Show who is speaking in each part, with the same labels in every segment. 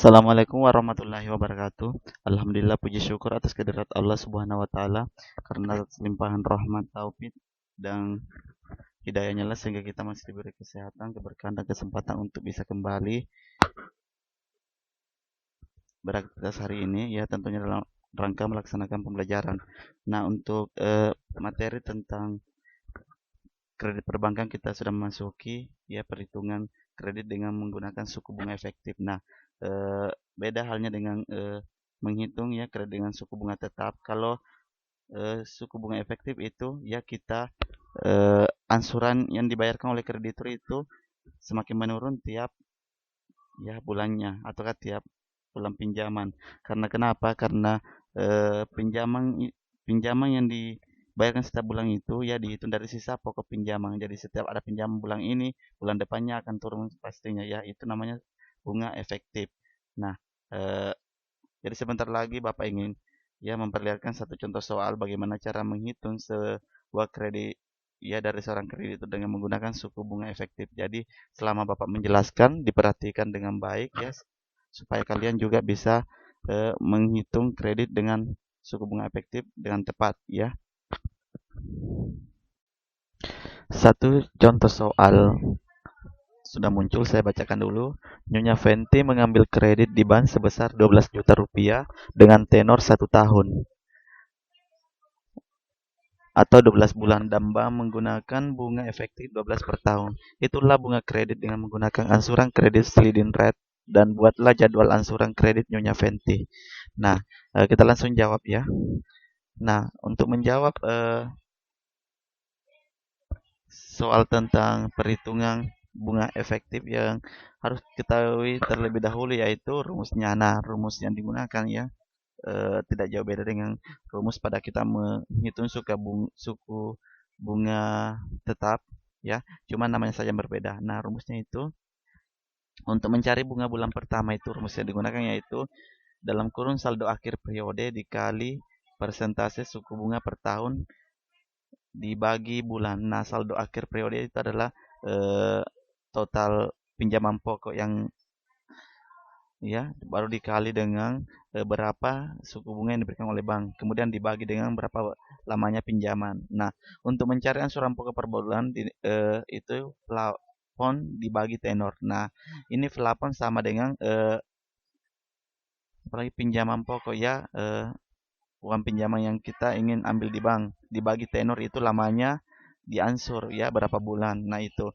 Speaker 1: Assalamualaikum warahmatullahi wabarakatuh. Alhamdulillah, puji syukur atas kehadirat Allah Subhanahu wa taala karena limpahan rahmat, taufik dan hidayahnya lah sehingga kita masih diberi kesehatan, keberkahan dan kesempatan untuk bisa kembali beraktivitas hari ini ya, tentunya dalam rangka melaksanakan pembelajaran. Nah, untuk materi tentang kredit perbankan kita sudah memasuki ya perhitungan kredit dengan menggunakan suku bunga efektif. Nah, beda halnya dengan menghitung ya kredit dengan suku bunga tetap. Kalau suku bunga efektif itu ya kita ansuran yang dibayarkan oleh kreditur itu semakin menurun tiap ya bulannya atau tiap bulan pinjaman. Karena kenapa? Karena pinjaman yang dibayarkan setiap bulan itu ya dihitung dari sisa pokok pinjaman. Jadi setiap ada pinjaman bulan ini, bulan depannya akan turun pastinya ya. Itu namanya bunga efektif. Nah, eh, jadi sebentar lagi Bapak ingin ya memperlihatkan satu contoh soal bagaimana cara menghitung sebuah kredit ya dari seorang kreditur dengan menggunakan suku bunga efektif. Jadi selama Bapak menjelaskan diperhatikan dengan baik ya supaya kalian juga bisa menghitung kredit dengan suku bunga efektif dengan tepat ya. Satu contoh soal sudah muncul, saya bacakan dulu. Nyonya Fenty mengambil kredit di bank sebesar 12 juta rupiah dengan tenor 1 tahun atau 12 bulan dan bank menggunakan bunga efektif 12 per tahun. Itulah bunga kredit dengan menggunakan ansuran kredit sliding rate dan buatlah jadwal ansuran kredit Nyonya Fenty. Nah, kita langsung jawab ya. Nah, untuk menjawab soal tentang perhitungan bunga efektif yang harus ketahui terlebih dahulu yaitu rumusnya. Nah, rumus yang digunakan ya tidak jauh beda dengan rumus pada kita menghitung suku bunga tetap ya, cuma namanya saja yang berbeda. Nah, rumusnya itu untuk mencari bunga bulan pertama itu rumus yang digunakan yaitu dalam kurun saldo akhir periode dikali persentase suku bunga per tahun dibagi bulan. Nah, saldo akhir periode itu adalah total pinjaman pokok yang ya baru dikali dengan berapa suku bunga yang diberikan oleh bank, kemudian dibagi dengan berapa lamanya pinjaman. Nah, untuk mencari ansuran pokok per bulan itu plafon dibagi tenor. Nah, ini plafon sama dengan apalagi pinjaman pokok ya, uang pinjaman yang kita ingin ambil di bank dibagi tenor itu lamanya diansur ya berapa bulan. Nah, itu.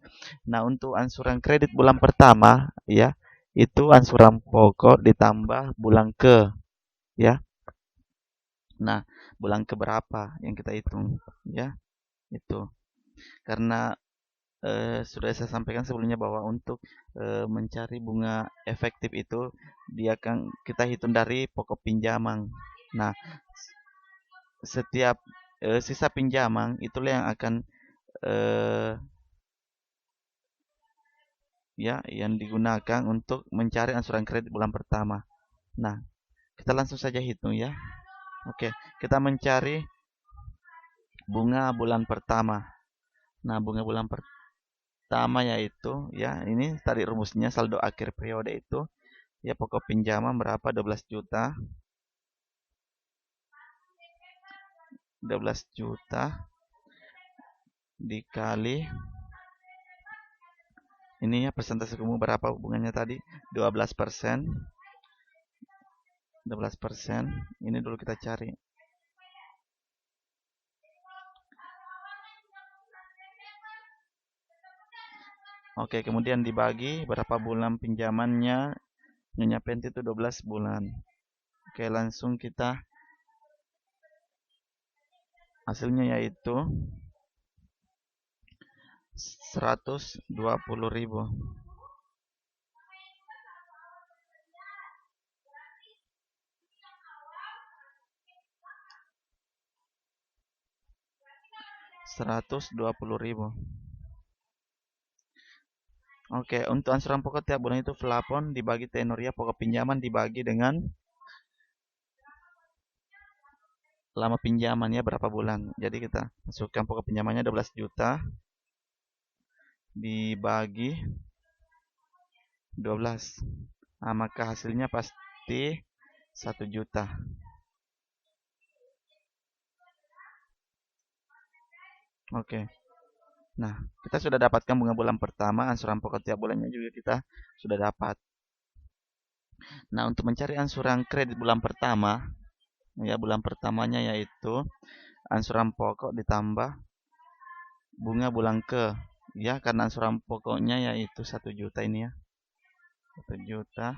Speaker 1: Nah, untuk ansuran kredit bulan pertama ya itu ansuran pokok ditambah bulan ke ya. Nah, bulan ke berapa yang kita hitung ya itu. Karena sudah saya sampaikan sebelumnya bahwa untuk mencari bunga efektif itu dia akan kita hitung dari pokok pinjaman. Nah, setiap sisa pinjaman itulah yang akan eh, ya yang digunakan untuk mencari ansuran kredit bulan pertama. Nah, kita langsung saja hitung ya. Oke, kita mencari bunga bulan pertama. Nah, bunga bulan pertama yaitu ya ini tadi rumusnya saldo akhir periode itu ya pokok pinjaman berapa 12 juta. 12 juta dikali ini ya persentase suku berapa hubungannya tadi 12%. 12%. Ini dulu kita cari. Oke, kemudian dibagi berapa bulan pinjamannya Nyonya Penti itu 12 bulan. Oke, langsung kita hasilnya yaitu 120.000. 120.000. Oke, untuk ansuran pokok tiap bulan itu plafon dibagi tenor ya, pokok pinjaman dibagi dengan lama pinjamannya berapa bulan. Jadi kita masukkan pokok pinjamannya 12 juta dibagi 12. Nah, maka hasilnya pasti 1 juta. Oke. Nah, kita sudah dapatkan bunga bulan pertama, angsuran pokok tiap bulannya juga kita sudah dapat. Nah, untuk mencari angsuran kredit bulan pertama, ya bulan pertamanya yaitu angsuran pokok ditambah bunga bulan ke, ya karena angsuran pokoknya yaitu 1 juta ini ya. 1 juta.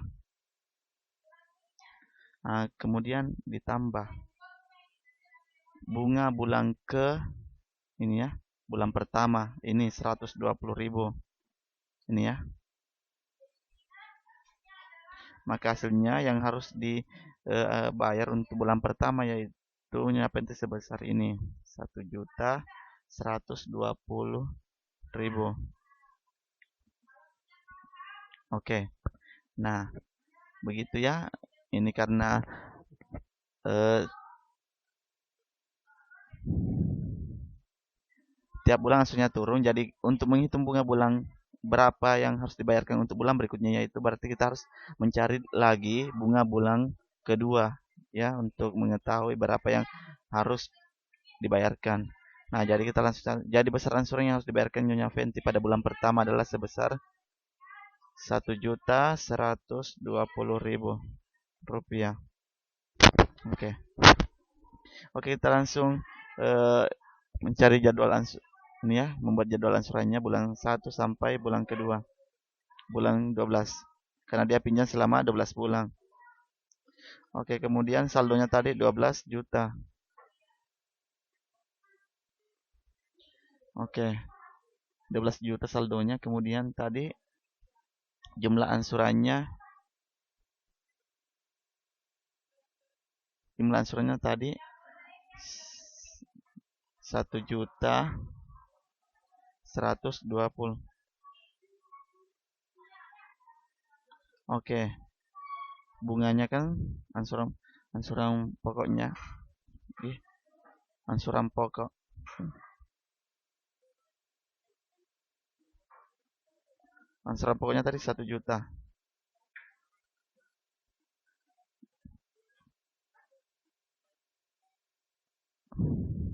Speaker 1: Nah, kemudian ditambah bunga bulan ke ini ya, bulan pertama ini 120.000. Ini ya. Maka hasilnya yang harus dibayar untuk bulan pertama yaitu nyonya penti sebesar ini 1.120.000. Oke. Nah, begitu ya. Ini karena tiap bulan hasilnya turun. Jadi untuk menghitung bunga bulan berapa yang harus dibayarkan untuk bulan berikutnya, yaitu berarti kita harus mencari lagi bunga bulan kedua ya untuk mengetahui berapa yang harus dibayarkan. Nah, jadi kita langsung jadi besaran angsuran yang harus dibayarkan Nyonya Fenty pada bulan pertama adalah sebesar 1.120.000 rupiah. Oke. Oke, kita langsung mencari jadwal ini ya, membuat jadwal angsurannya bulan 1 sampai bulan kedua. Bulan 12. Karena dia pinjam selama 12 bulan. Oke, kemudian saldonya tadi 12 juta. Oke. 12 juta saldonya, kemudian tadi jumlah angsurannya tadi 1.120.000. Oke. Bunganya kan angsuran pokoknya. Angsuran pokok. Angsuran pokoknya tadi 1 juta.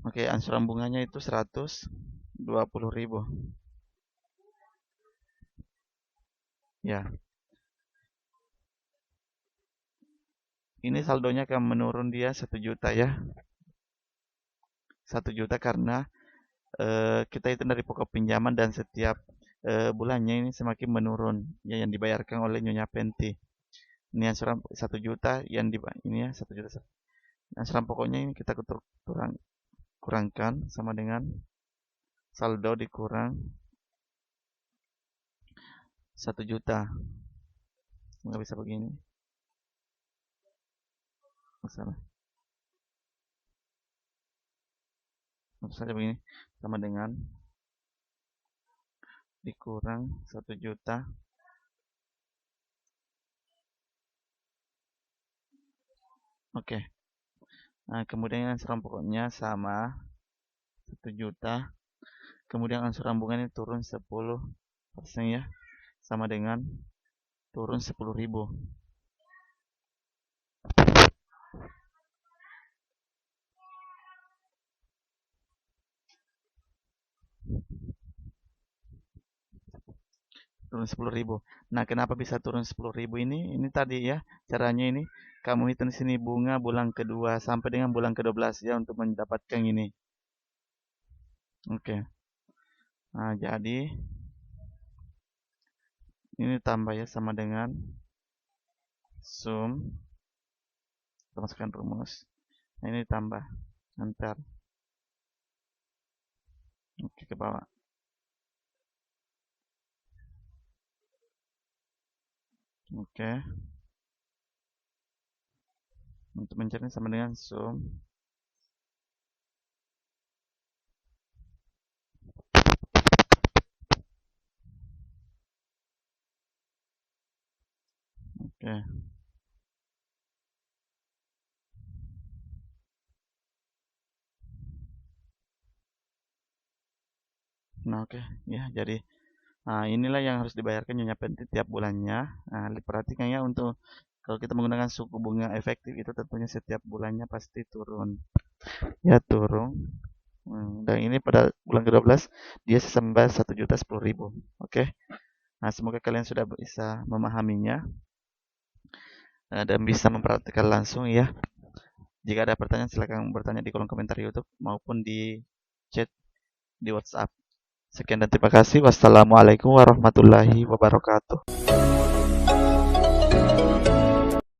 Speaker 1: Oke, angsuran bunganya itu 120.000. Ya. Ini saldonya akan menurun dia 1 juta ya. 1 juta karena kita hitung dari pokok pinjaman dan setiap bulannya ini semakin menurun ya yang dibayarkan oleh Nyonya Penti. Ini angsuran 1 juta yang ini ya 1 juta. Angsuran pokoknya ini kita kurangkan sama dengan saldo dikurang 1 juta. Nggak bisa begini. Masalah. Tentu saja begini sama dengan dikurang 1 juta. Oke. Nah, kemudian angsuran pokoknya sama 1 juta. Kemudian angsuran bunganya turun 10% ya. Sama dengan turun 10.000. Turun 10.000. Nah, kenapa bisa turun 10.000 ini? Ini tadi ya, caranya ini kamu hitung sini bunga bulan kedua sampai dengan bulan ke-12 ya untuk mendapatkan ini. Oke. Nah, jadi ini tambah ya sama dengan sum. Kita masukkan rumus. Nah, ini tambah. Enter. Oke, ke bawah. Oke. Untuk mencari sama dengan sum. Oke. Nah, oke. Ya, jadi Nah, inilah yang harus dibayarkan Nyonya Penti tiap bulannya. Nah, perhatikan ya, untuk kalau kita menggunakan suku bunga efektif itu tentunya setiap bulannya pasti turun. Ya, turun. Dan ini pada bulan ke-12 dia sisa membayar 1.010.000. Oke. Nah, semoga kalian sudah bisa memahaminya dan bisa mempraktikkan langsung ya. Jika ada pertanyaan silakan bertanya di kolom komentar YouTube maupun di chat di WhatsApp. Sekian dan terima kasih. Wassalamualaikum warahmatullahi wabarakatuh.